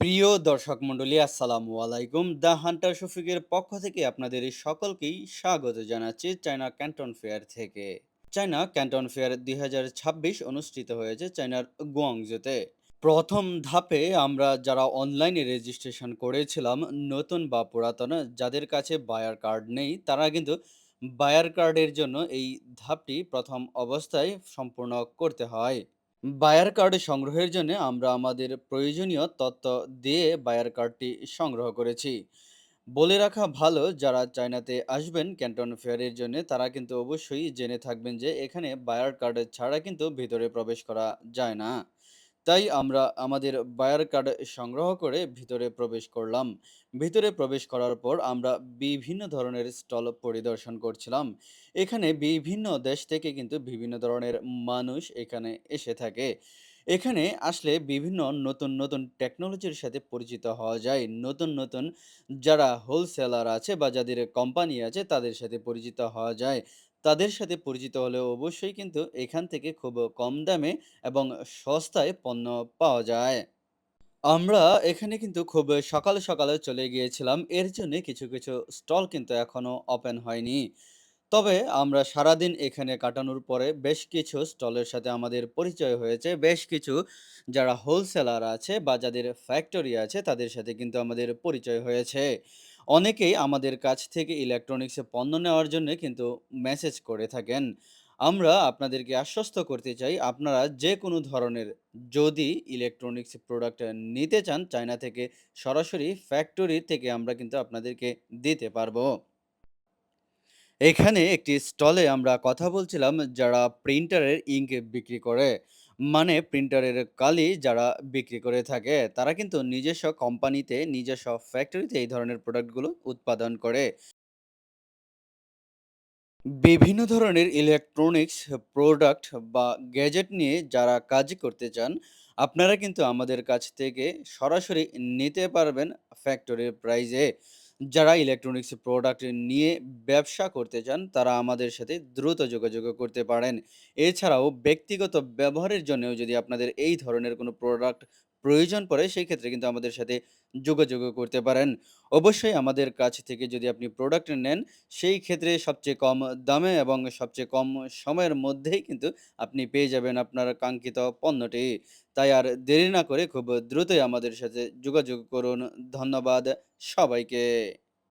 প্রিয় দর্শক মণ্ডলী আসসালামু আলাইকুম। দ্য হান্টার শফিকের পক্ষ থেকে আপনাদের সকলকেই স্বাগত জানাচ্ছি চায়না ক্যান্টন ফেয়ার থেকে। চায়না ক্যান্টন ফেয়ার ২০২৬ অনুষ্ঠিত হয়েছে চায়নার গুয়াংজুতে। প্রথম ধাপে আমরা যারা অনলাইনে রেজিস্ট্রেশন করেছিলাম, নতুন বা পুরাতন যাদের কাছে বায়ার কার্ড নেই, তারা কিন্তু বায়ার কার্ডের জন্য এই ধাপটি প্রথম অবস্থায় সম্পূর্ণ করতে হয়। বায়ার কার্ড সংগ্রহের জন্য আমরা আমাদের প্রয়োজনীয় তথ্য দিয়ে বায়ার কার্ডটি সংগ্রহ করেছি। বলে রাখা ভালো, যারা চায়নাতে আসবেন ক্যান্টন ফেয়ারের জন্য তারা কিন্তু অবশ্যই জেনে থাকবেন যে এখানে বায়ার কার্ড ছাড়া কিন্তু ভিতরে প্রবেশ করা যায় না। তাই আমরা আমাদের বায়ার কার্ড সংগ্রহ করে ভিতরে প্রবেশ করলাম। ভিতরে প্রবেশ করার পর আমরা বিভিন্ন ধরনের স্টল পরিদর্শন করছিলাম। এখানে বিভিন্ন দেশ থেকে কিন্তু বিভিন্ন ধরনের মানুষ এখানে এসে থাকে। এখানে আসলে বিভিন্ন নতুন টেকনোলজির সাথে পরিচিত হওয়া যায়। নতুন যারা হোলসেলার আছে বা যাদের কোম্পানি আছে তাদের সাথে পরিচিত হওয়া যায়। তাদের সাথে পরিচিত হলে অবশ্যই কিন্তু এখান থেকে খুব কম দামে এবং সস্তায় পণ্য পাওয়া যায়। আমরা এখানে কিন্তু খুব সকালে চলে গিয়েছিলাম। এর জন্যে কিছু স্টল কিন্তু এখনো ওপেন হয়নি। তবে আমরা সারাদিন এখানে কাটানোর পরে বেশ কিছু স্টলের সাথে আমাদের পরিচয় হয়েছে। বেশ কিছু যারা হোলসেলার আছে বা যাদের ফ্যাক্টরি আছে তাদের সাথে কিন্তু আমাদের পরিচয় হয়েছে। অনেকেই আমাদের কাছ থেকে ইলেকট্রনিক্সের পণ্য নেওয়ার জন্যে কিন্তু মেসেজ করে থাকেন। আমরা আপনাদেরকে আশ্বস্ত করতে চাই, আপনারা যেকোনো ধরনের যদি ইলেকট্রনিক্স প্রোডাক্ট নিতে চান চায়না থেকে, সরাসরি ফ্যাক্টরি থেকে আমরা কিন্তু আপনাদেরকে দিতে পারবো। এখানে একটি স্টলে আমরা কথা বলছিলাম যারা প্রিন্টারের ইঙ্ক বিক্রি করে। মানে প্রিন্টারের কালি যারা বিক্রি করে থাকে, তারা কিন্তু নিজস্ব কোম্পানিতে, নিজস্ব ফ্যাক্টরিতে এই ধরনের প্রোডাক্টগুলো উৎপাদন করে। বিভিন্ন ধরনের ইলেকট্রনিক্স প্রোডাক্ট বা গ্যাজেট নিয়ে যারা কাজ করতে চান, আপনারা কিন্তু আমাদের কাছ থেকে সরাসরি নিতে পারবেন ফ্যাক্টরির প্রাইজে। যারা ইলেকট্রনিক্স প্রোডাক্ট নিয়ে ব্যবসা করতে চান, তারা আমাদের সাথে দ্রুত যোগাযোগ করতে পারেন। এছাড়াও ব্যক্তিগত ব্যবহারের জন্যও যদি আপনাদের এই ধরনের কোনো প্রোডাক্ট প্রয়োজন পড়ে, সেই ক্ষেত্রে কিন্তু আমাদের সাথে যোগাযোগও করতে পারেন। অবশ্যই আমাদের কাছ থেকে যদি আপনি প্রোডাক্ট নেন, সেই ক্ষেত্রে সবচেয়ে কম দামে এবং সবচেয়ে কম সময়ের মধ্যেই কিন্তু আপনি পেয়ে যাবেন আপনার কাঙ্ক্ষিত পণ্যটি। তাই আর দেরি না করে খুব দ্রুতই আমাদের সাথে যোগাযোগ করুন। ধন্যবাদ সবাইকে।